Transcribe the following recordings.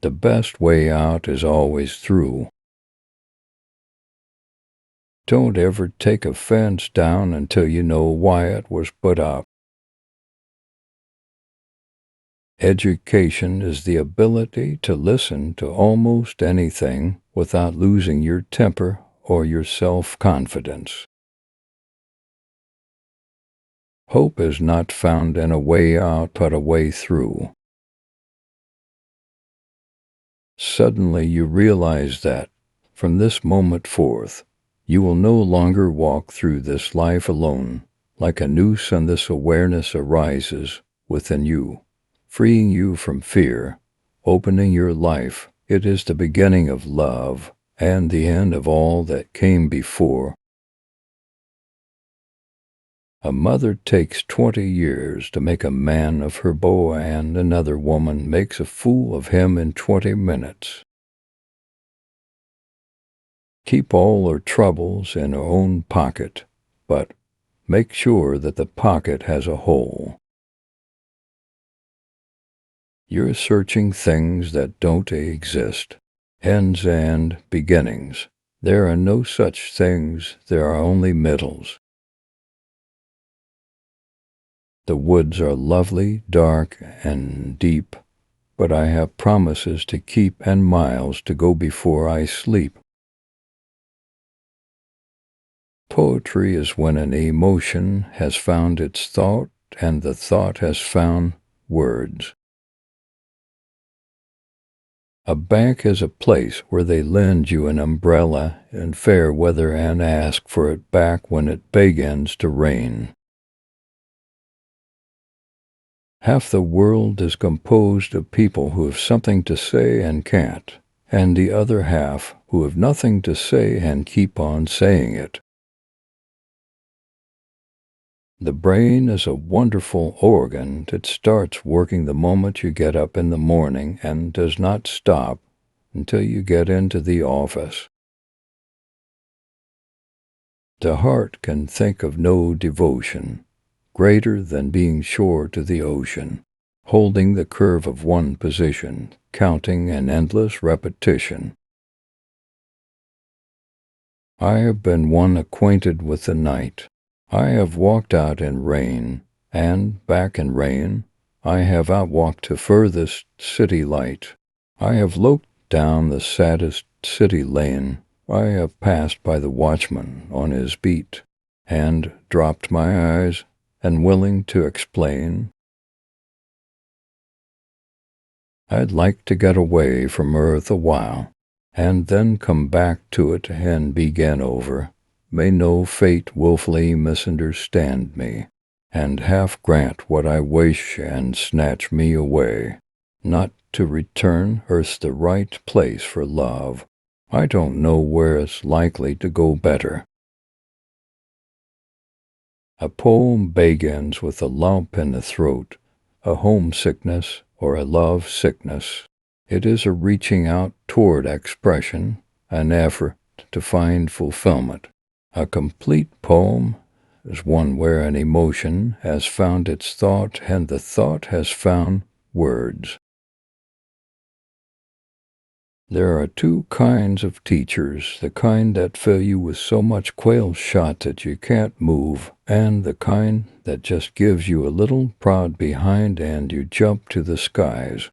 The best way out is always through. Don't ever take a fence down until you know why it was put up. Education is the ability to listen to almost anything without losing your temper or your self-confidence. Hope is not found in a way out but a way through. Suddenly you realize that, from this moment forth, you will no longer walk through this life alone. Like a noose, and this awareness arises within you, freeing you from fear, opening your life. It is the beginning of love and the end of all that came before. A mother takes 20 years to make a man of her boy, and another woman makes a fool of him in 20 minutes. Keep all her troubles in her own pocket, but make sure that the pocket has a hole. You're searching things that don't exist, ends and beginnings. There are no such things, there are only middles. The woods are lovely, dark, and deep, but I have promises to keep and miles to go before I sleep. Poetry is when an emotion has found its thought, and the thought has found words. A bank is a place where they lend you an umbrella in fair weather and ask for it back when it begins to rain. Half the world is composed of people who have something to say and can't, and the other half who have nothing to say and keep on saying it. The brain is a wonderful organ that starts working the moment you get up in the morning and does not stop until you get into the office. The heart can think of no devotion greater than being sure to the ocean, holding the curve of one position, counting an endless repetition. I have been one acquainted with the night. I have walked out in rain, and back in rain. I have outwalked the furthest city light. I have loped down the saddest city lane. I have passed by the watchman on his beat, and dropped my eyes, and willing to explain. I'd like to get away from earth a while, and then come back to it and begin over. May no fate wilfully misunderstand me, and half grant what I wish and snatch me away. Not to return, earth's the right place for love. I don't know where it's likely to go better. A poem begins with a lump in the throat, a homesickness or a love sickness. It is a reaching out toward expression, an effort to find fulfillment. A complete poem is one where an emotion has found its thought and the thought has found words. There are two kinds of teachers, the kind that fill you with so much quail shot that you can't move, and the kind that just gives you a little prod behind and you jump to the skies.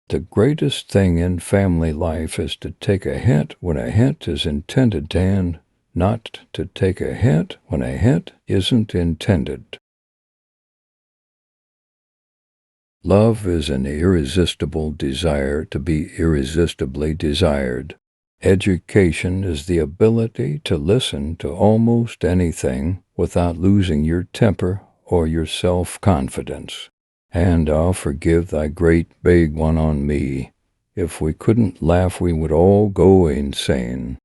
The greatest thing in family life is to take a hint when a hint is intended and not to take a hint when a hint isn't intended. Love is an irresistible desire to be irresistibly desired. Education is the ability to listen to almost anything without losing your temper or your self-confidence. And I'll forgive thy great big one on me. If we couldn't laugh, we would all go insane.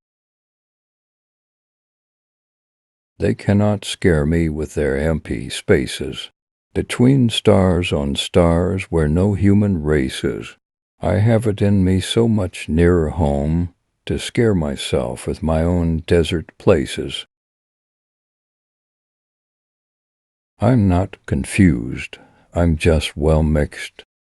They cannot scare me with their empty spaces. Between stars on stars where no human race is, I have it in me so much nearer home to scare myself with my own desert places. I'm not confused, I'm just well mixed.